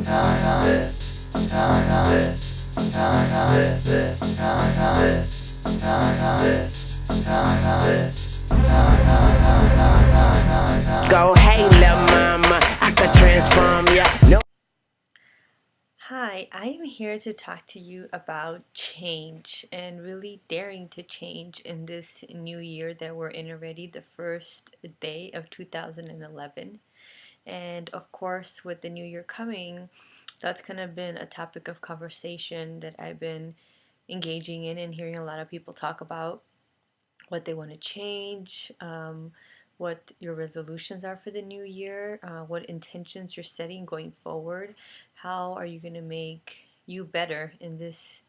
Go, hey, lil' mama, I could transform ya. No. Hi, I am here to talk to you about change and really daring to change in this new year that we're in already, the first day of 2011. And of course, with the new year coming, that's kind of been a topic of conversation that I've been engaging in and hearing a lot of people talk about what they want to change, what your resolutions are for the new year, what intentions you're setting going forward. How are you going to make you better in this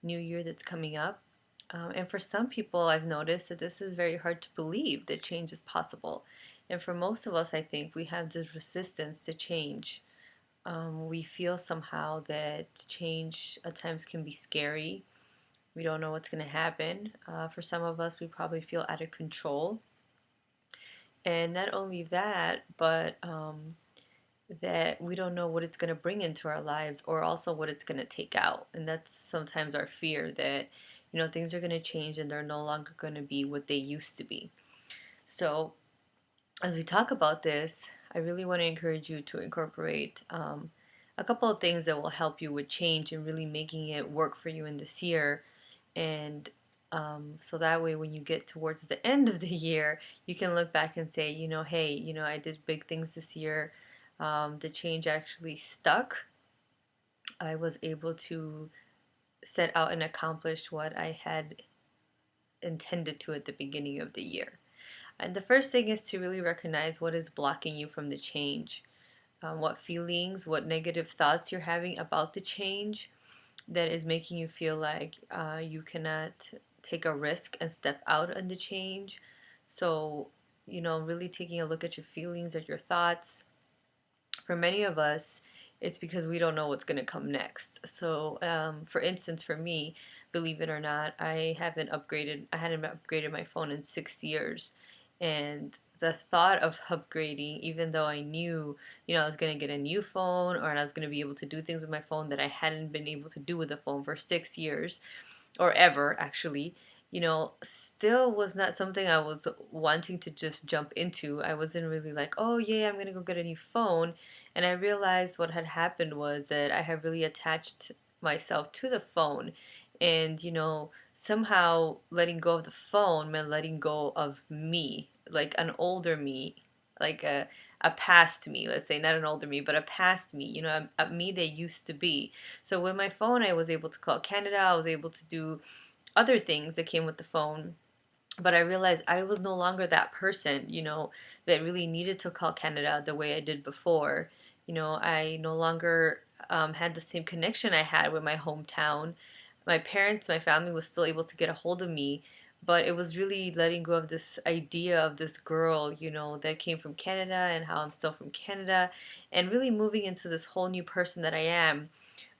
new year that's coming up? And for some people, I've noticed that this is very hard to believe that change is possible. And for most of us, I think we have this resistance to change. We feel somehow that change at times can be scary. We don't know what's going to happen. For some of us, we probably feel out of control. And not only that, but that we don't know what it's going to bring into our lives or also what it's going to take out. And that's sometimes our fear that, things are going to change and they're no longer going to be what they used to be. So, as we talk about this, I really want to encourage you to incorporate a couple of things that will help you with change and really making it work for you in this year. And so that way, when you get towards the end of the year, you can look back and say, hey, I did big things this year. The change actually stuck. I was able to set out and accomplish what I had intended to at the beginning of the year. And the first thing is to really recognize what is blocking you from the change, what feelings, what negative thoughts you're having about the change that is making you feel like you cannot take a risk and step out on the change. So, really taking a look at your feelings, at your thoughts. For many of us, it's because we don't know what's going to come next. So, for instance, for me, believe it or not, I hadn't upgraded my phone in 6 years. And the thought of upgrading, even though I knew, I was going to get a new phone or I was going to be able to do things with my phone that I hadn't been able to do with the phone for 6 years or ever actually, still was not something I was wanting to just jump into. I wasn't really like, oh, yeah, I'm going to go get a new phone. And I realized what had happened was that I had really attached myself to the phone. And, somehow letting go of the phone meant letting go of me, like an older me, like a past me, let's say, not an older me, but a past me, a me that used to be. So with my phone, I was able to call Canada, I was able to do other things that came with the phone. But I realized I was no longer that person, that really needed to call Canada the way I did before. I no longer had the same connection I had with my hometown. My parents, my family was still able to get a hold of me, but it was really letting go of this idea of this girl, that came from Canada and how I'm still from Canada, and really moving into this whole new person that I am.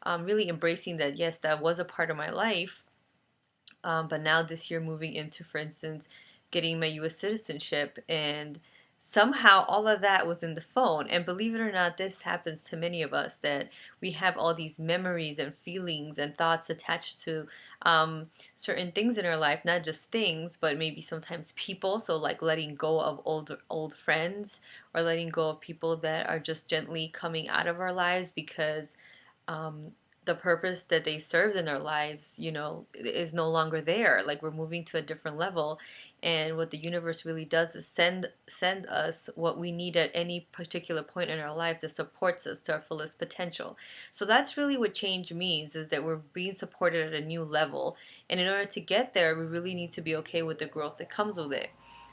Really embracing that, yes, that was a part of my life, but now this year moving into, for instance, getting my U.S. citizenship, and somehow all of that was in the phone. And believe it or not, this happens to many of us, that we have all these memories and feelings and thoughts attached to certain things in our life, not just things, but maybe sometimes people. So like letting go of old friends, or letting go of people that are just gently coming out of our lives because um, the purpose that they served in our lives, is no longer there. Like we're moving to a different level, and what the universe really does is send us what we need at any particular point in our life that supports us to our fullest potential. So that's really what change means, is that we're being supported at a new level, and in order to get there, we really need to be okay with the growth that comes with it.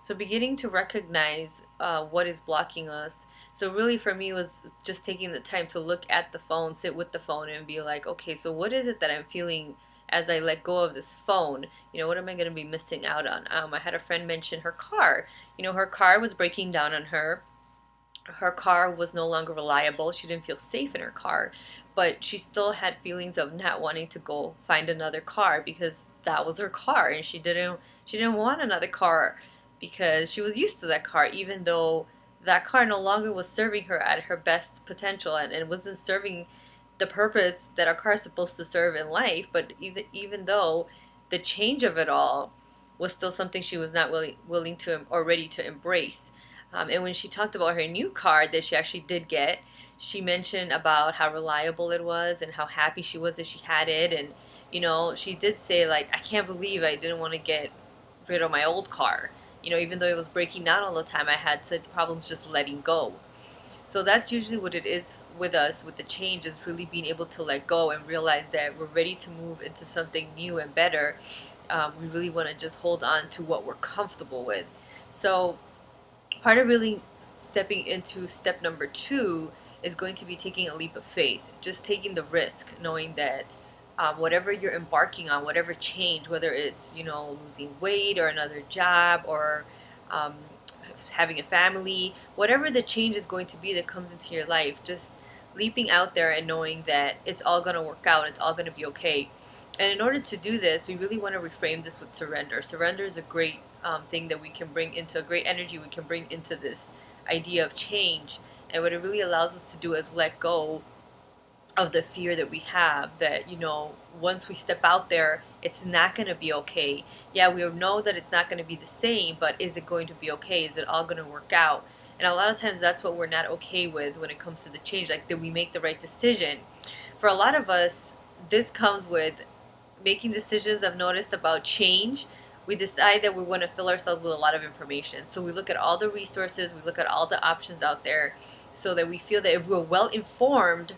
So beginning to recognize what is blocking us. So really for me, it was just taking the time to look at the phone, sit with the phone, and be like, okay, so what is it that I'm feeling as I let go of this phone? What am I going to be missing out on? I had a friend mention her car. Her car was breaking down on her. Her car was no longer reliable. She didn't feel safe in her car, but she still had feelings of not wanting to go find another car because that was her car, and she didn't want another car because she was used to that car, even though that car no longer was serving her at her best potential, and it wasn't serving. the purpose that our car is supposed to serve in life. But even though the change of it all was still something she was not willing to or ready to embrace. And when she talked about her new car that she actually did get, she mentioned about how reliable it was and how happy she was that she had it. And she did say, like, I can't believe I didn't want to get rid of my old car. Even though it was breaking down all the time, I had such problems just letting go. So that's usually what it is with us with the change, is really being able to let go and realize that we're ready to move into something new and better. We really want to just hold on to what we're comfortable with. So part of really stepping into step number 2 is going to be taking a leap of faith, just taking the risk, knowing that whatever you're embarking on, whatever change, whether it's losing weight or another job or um, having a family, whatever the change is going to be that comes into your life, just leaping out there and knowing that it's all going to work out, it's all going to be okay. And in order to do this, we really want to reframe this with surrender. Surrender is a great thing that we can bring into, a great energy we can bring into this idea of change. And what it really allows us to do is let go of the fear that we have that, once we step out there, it's not going to be okay. Yeah, we know that it's not going to be the same, but is it going to be okay? Is it all going to work out? And a lot of times that's what we're not okay with when it comes to the change, like, that we make the right decision. For a lot of us, this comes with making decisions. I've noticed about change. We decide that we want to fill ourselves with a lot of information. So we look at all the resources, we look at all the options out there, so that we feel that if we're well informed,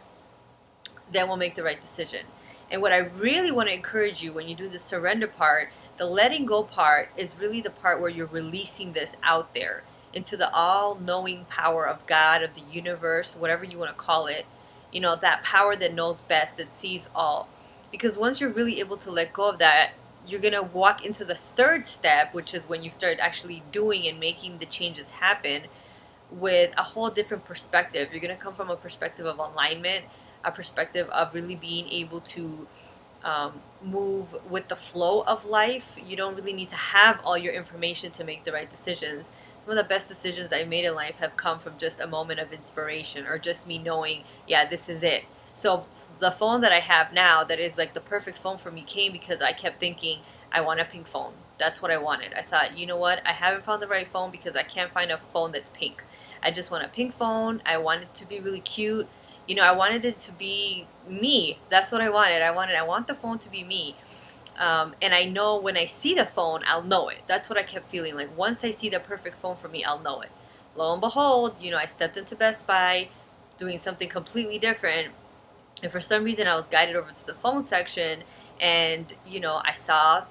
then we'll make the right decision. And what I really want to encourage you when you do the surrender part, the letting go part, is really the part where you're releasing this out there into the all-knowing power of God, of the universe, whatever you want to call it. That power that knows best, that sees all. Because once you're really able to let go of that, you're going to walk into the third step, which is when you start actually doing and making the changes happen with a whole different perspective. You're going to come from a perspective of alignment, a perspective of really being able to move with the flow of life. You don't really need to have all your information to make the right decisions. Some of the best decisions I made in life have come from just a moment of inspiration, or just me knowing, yeah, this is it. So the phone that I have now, that is like the perfect phone for me, came because I kept thinking, I want a pink phone. That's what I wanted. I thought, you know what, I haven't found the right phone because I can't find a phone that's pink. I just want a pink phone. I want it to be really cute. I wanted it to be me. That's what I wanted. I want the phone to be me. And I know when I see the phone, I'll know it. That's what I kept feeling. Like, once I see the perfect phone for me, I'll know it. Lo and behold, I stepped into Best Buy doing something completely different. And for some reason, I was guided over to the phone section, and, I saw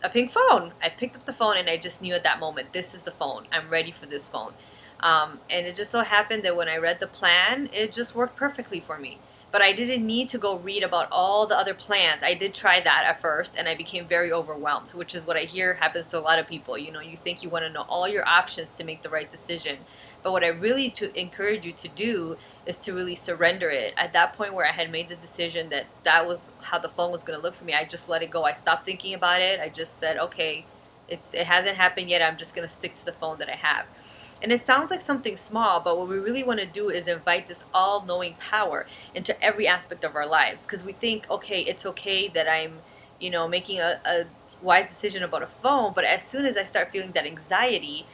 a pink phone. I picked up the phone, and I just knew at that moment, this is the phone. I'm ready for this phone. And it just so happened that when I read the plan, it just worked perfectly for me. But I didn't need to go read about all the other plans. I did try that at first, and I became very overwhelmed, which is what I hear happens to a lot of people. You think you want to know all your options to make the right decision. But what I really to encourage you to do is to really surrender it. At that point where I had made the decision that that was how the phone was going to look for me, I just let it go. I stopped thinking about it. I just said, okay, it hasn't happened yet. I'm just going to stick to the phone that I have. And it sounds like something small, but what we really want to do is invite this all-knowing power into every aspect of our lives. Because we think, okay, it's okay that I'm, making a wise decision about a phone, but as soon as I start feeling that anxiety,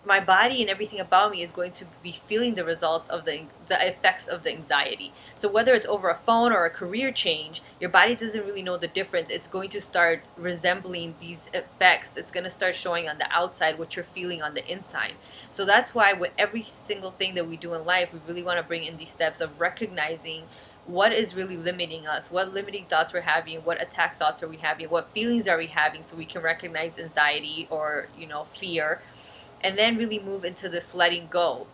my body and everything about me is going to be feeling the results of the effects of the anxiety. So whether it's over a phone or a career change, your body doesn't really know the difference. It's going to start resembling these effects. It's going to start showing on the outside what you're feeling on the inside. So that's why with every single thing that we do in life, we really want to bring in these steps of recognizing what is really limiting us, what limiting thoughts we're having, what attack thoughts are we having, what feelings are we having, so we can recognize anxiety or, fear, and then really move into this letting go.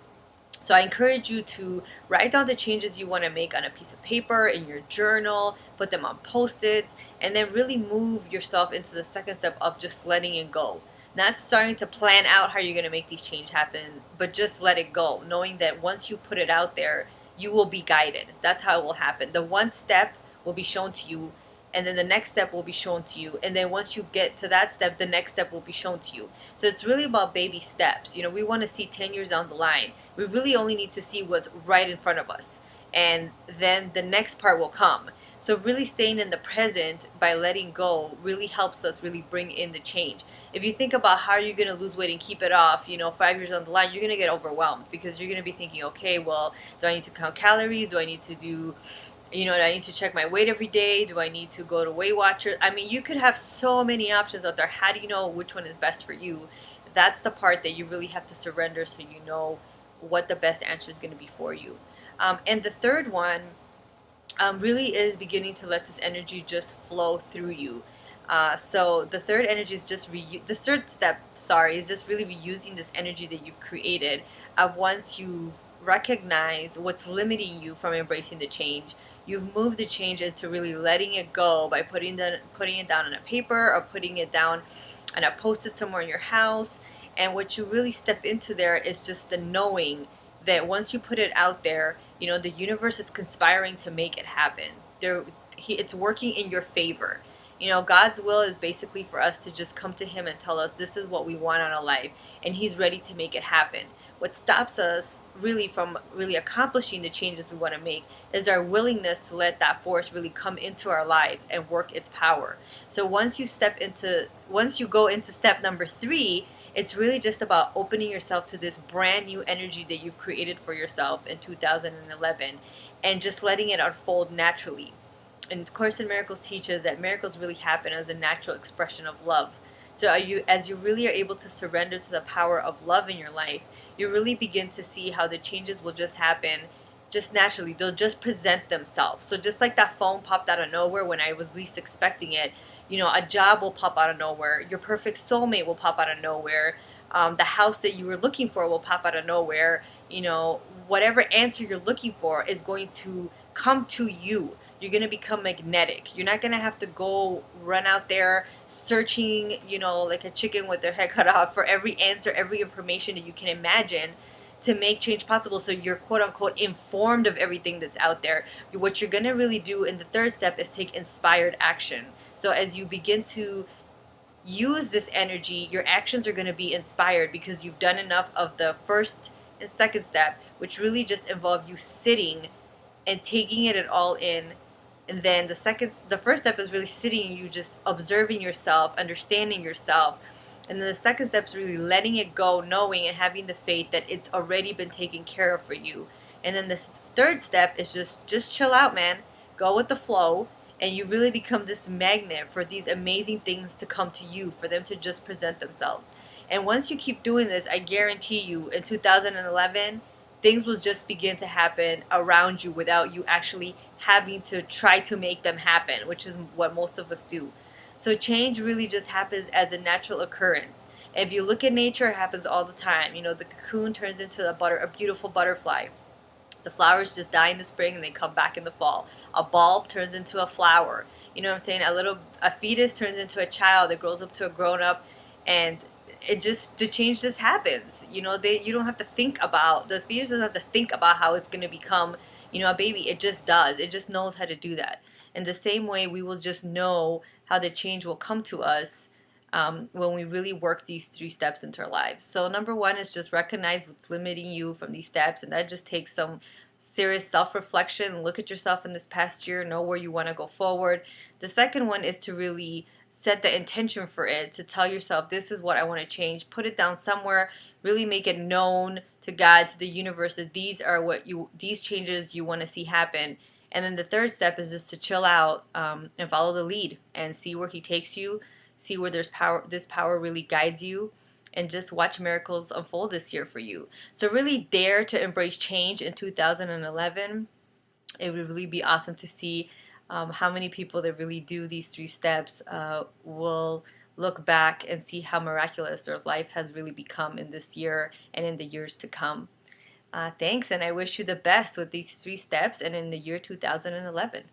So I encourage you to write down the changes you want to make on a piece of paper, in your journal, put them on Post-its, and then really move yourself into the second step of just letting it go. Not starting to plan out how you're going to make these changes happen, but just let it go, knowing that once you put it out there, you will be guided. That's how it will happen. The one step will be shown to you, and then the next step will be shown to you, and then once you get to that step, the next step will be shown to you. So it's really about baby steps. We want to see 10 years down the line. We really only need to see what's right in front of us. and then the next part will come. So really staying in the present by letting go really helps us really bring in the change. If you think about how you're going to lose weight and keep it off, 5 years down the line, you're going to get overwhelmed because you're going to be thinking, okay, well, do I need to count calories? Do I need to do I need to check my weight every day? Do I need to go to Weight Watchers? I mean, you could have so many options out there. How do you know which one is best for you? That's the part that you really have to surrender so you know what the best answer is going to be for you. And the third one really is beginning to let this energy just flow through you. So the third energy is just the third step, sorry, is just really reusing this energy that you've created. Once you recognize what's limiting you from embracing the change, you've moved the change into really letting it go by putting it down on a paper or putting it down on a post-it somewhere in your house. And what you really step into there is just the knowing that once you put it out there, the universe is conspiring to make it happen. It's working in your favor. God's will is basically for us to just come to Him and tell us this is what we want on our life, and He's ready to make it happen. What stops us really from really accomplishing the changes we want to make is our willingness to let that force really come into our life and work its power. So once you go into step number 3, it's really just about opening yourself to this brand new energy that you've created for yourself in 2011 and just letting it unfold naturally. And Course in Miracles teaches that miracles really happen as a natural expression of love. So as you really are able to surrender to the power of love in your life, you really begin to see how the changes will just happen just naturally. They'll just present themselves. So just like that phone popped out of nowhere when I was least expecting it, a job will pop out of nowhere. Your perfect soulmate will pop out of nowhere. The house that you were looking for will pop out of nowhere. Whatever answer you're looking for is going to come to you. You're going to become magnetic. You're not going to have to go run out there searching, like a chicken with their head cut off for every answer, every information that you can imagine to make change possible. So you're quote unquote informed of everything that's out there. What you're going to really do in the third step is take inspired action. So as you begin to use this energy, your actions are going to be inspired because you've done enough of the first and second step, which really just involve you sitting and taking it all in. And then the first step is really sitting, you just observing yourself, understanding yourself. And then the second step is really letting it go, knowing and having the faith that it's already been taken care of for you. And then the third step is just chill out, man. Go with the flow. And you really become this magnet for these amazing things to come to you, for them to just present themselves. And once you keep doing this, I guarantee you, in 2011, things will just begin to happen around you without you actually having to try to make them happen, which is what most of us do. So change really just happens as a natural occurrence. If you look at nature, it happens all the time. The cocoon turns into a beautiful butterfly. The flowers just die in the spring and they come back in the fall. A bulb turns into a flower. You know what I'm saying? A fetus turns into a child that grows up to a grown up, and the change just happens. You don't have to think about, the fetus doesn't have to think about how it's going to become, a baby. It just does. It just knows how to do that. In the same way, we will just know how the change will come to us when we really work these 3 steps into our lives. So number 1 is just recognize what's limiting you from these steps, and that just takes some serious self-reflection. Look at yourself in this past year, know where you want to go forward. The second one is to really set the intention for it, to tell yourself, this is what I want to change. Put it down somewhere, really make it known to God, to the universe, that these changes you want to see happen. And then the third step is just to chill out and follow the lead and see where He takes you, see where this power really guides you, and just watch miracles unfold this year for you. So really dare to embrace change in 2011. It would really be awesome to see how many people that really do these 3 steps will look back and see how miraculous their life has really become in this year and in the years to come. Thanks, and I wish you the best with these 3 steps and in the year 2011.